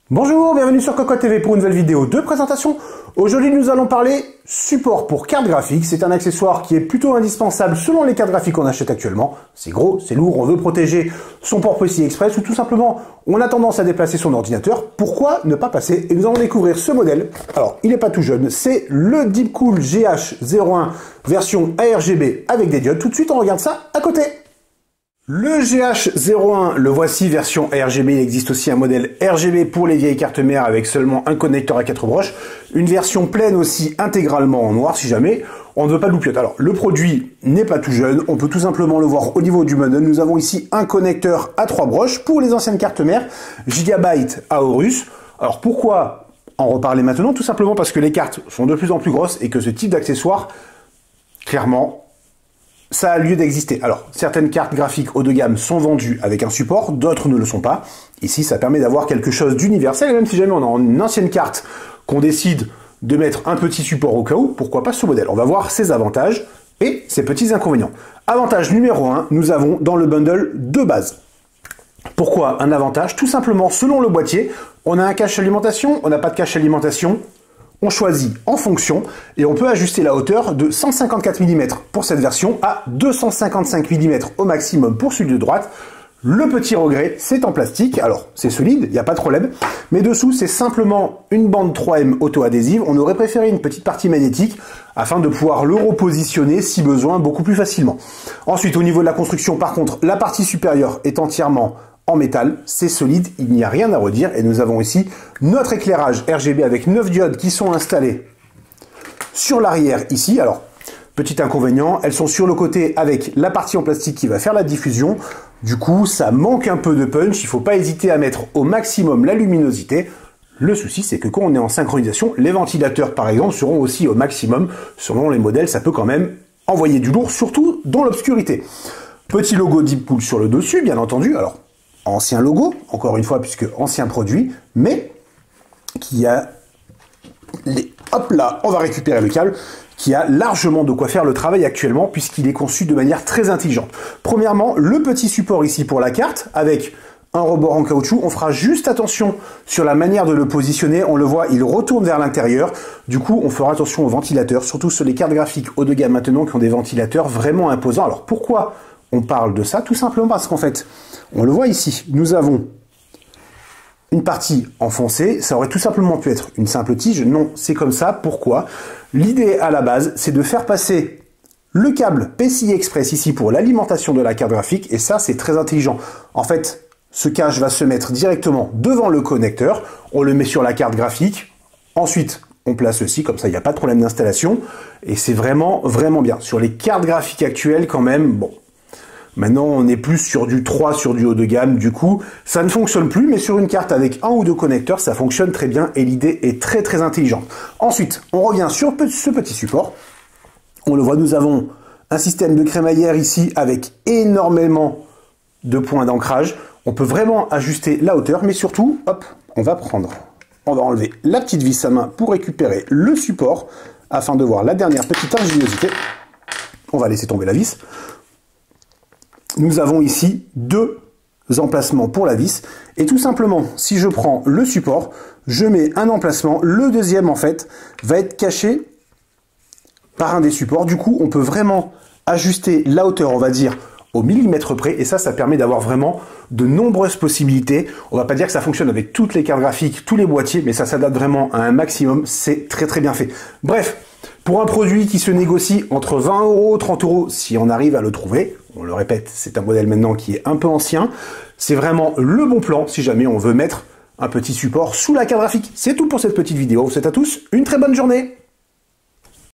Bonjour, bienvenue sur Cocotte TV pour une nouvelle vidéo de présentation. Aujourd'hui, nous allons parler support pour carte graphique. C'est un accessoire qui est plutôt indispensable selon les cartes graphiques qu'on achète actuellement. C'est gros, c'est lourd, on veut protéger son port PCI Express ou tout simplement on a tendance à déplacer son ordinateur. Pourquoi ne pas passer? Et nous allons découvrir ce modèle. Alors, il n'est pas tout jeune, c'est le Deepcool GH01 version ARGB avec des diodes. Tout de suite, on regarde ça à côté. Le GH01, le voici version RGB, il existe aussi un modèle RGB pour les vieilles cartes mères avec seulement un connecteur à 4 broches, une version pleine aussi intégralement en noir si jamais on ne veut pas de loupiote. Alors le produit n'est pas tout jeune, on peut tout simplement le voir au niveau du modèle. Nous avons ici un connecteur à 3 broches pour les anciennes cartes mères, Gigabyte Aorus. Alors pourquoi en reparler maintenant? Tout simplement parce que les cartes sont de plus en plus grosses et que ce type d'accessoire, clairement, ça a lieu d'exister. Alors, certaines cartes graphiques haut de gamme sont vendues avec un support, d'autres ne le sont pas. Ici, ça permet d'avoir quelque chose d'universel, et même si jamais on a une ancienne carte qu'on décide de mettre un petit support au cas où, pourquoi pas ce modèle? On va voir ses avantages et ses petits inconvénients. Avantage numéro 1, nous avons dans le bundle de base. Pourquoi un avantage? Tout simplement, selon le boîtier, on a un cache alimentation, on n'a pas de cache alimentation. On choisit en fonction et on peut ajuster la hauteur de 154 mm pour cette version à 255 mm au maximum pour celui de droite. Le petit regret, c'est en plastique. Alors, c'est solide, il n'y a pas de problème. Mais dessous, c'est simplement une bande 3M auto-adhésive. On aurait préféré une petite partie magnétique afin de pouvoir le repositionner si besoin beaucoup plus facilement. Ensuite, au niveau de la construction, par contre, la partie supérieure est entièrement en métal, c'est solide, il n'y a rien à redire. Et nous avons ici notre éclairage RGB avec 9 diodes qui sont installées sur l'arrière ici. Alors, petit inconvénient, elles sont sur le côté avec la partie en plastique qui va faire la diffusion. Du coup, ça manque un peu de punch. Il ne faut pas hésiter à mettre au maximum la luminosité. Le souci, c'est que quand on est en synchronisation, les ventilateurs, par exemple, seront aussi au maximum. Selon les modèles, ça peut quand même envoyer du lourd, surtout dans l'obscurité. Petit logo Deepcool sur le dessus, bien entendu. Alors, ancien logo, encore une fois, puisque ancien produit, mais qui a hop là, on va récupérer le câble, qui a largement de quoi faire le travail actuellement, puisqu'il est conçu de manière très intelligente. Premièrement, le petit support ici pour la carte, avec un rebord en caoutchouc. On fera juste attention sur la manière de le positionner. On le voit, il retourne vers l'intérieur. Du coup, on fera attention aux ventilateurs, surtout sur les cartes graphiques haut de gamme maintenant, qui ont des ventilateurs vraiment imposants. Alors pourquoi on parle de ça? Tout simplement parce qu'en fait, on le voit ici, nous avons une partie enfoncée, ça aurait tout simplement pu être une simple tige. Non, c'est comme ça. Pourquoi? L'idée à la base, c'est de faire passer le câble PCI Express ici pour l'alimentation de la carte graphique, et ça, c'est très intelligent. En fait, ce cache va se mettre directement devant le connecteur, on le met sur la carte graphique, ensuite on place ceci, comme ça il n'y a pas de problème d'installation, et c'est vraiment, vraiment bien. Sur les cartes graphiques actuelles, quand même, bon, maintenant, on est plus sur du 3, sur du haut de gamme, du coup, ça ne fonctionne plus, mais sur une carte avec un ou deux connecteurs, ça fonctionne très bien et l'idée est très très intelligente. Ensuite, on revient sur ce petit support. On le voit, nous avons un système de crémaillère ici avec énormément de points d'ancrage. On peut vraiment ajuster la hauteur, mais surtout, hop, on va enlever la petite vis à main pour récupérer le support afin de voir la dernière petite ingéniosité. On va laisser tomber la vis. Nous avons ici deux emplacements pour la vis. Et tout simplement, si je prends le support, je mets un emplacement. Le deuxième, en fait, va être caché par un des supports. Du coup, on peut vraiment ajuster la hauteur, on va dire, au millimètre près. Et ça permet d'avoir vraiment de nombreuses possibilités. On va pas dire que ça fonctionne avec toutes les cartes graphiques, tous les boîtiers, mais ça s'adapte vraiment à un maximum. C'est très très bien fait. Bref, pour un produit qui se négocie entre 20 €, 30 €, si on arrive à le trouver, on le répète, c'est un modèle maintenant qui est un peu ancien, c'est vraiment le bon plan si jamais on veut mettre un petit support sous la carte graphique. C'est tout pour cette petite vidéo. Je vous souhaite à tous une très bonne journée.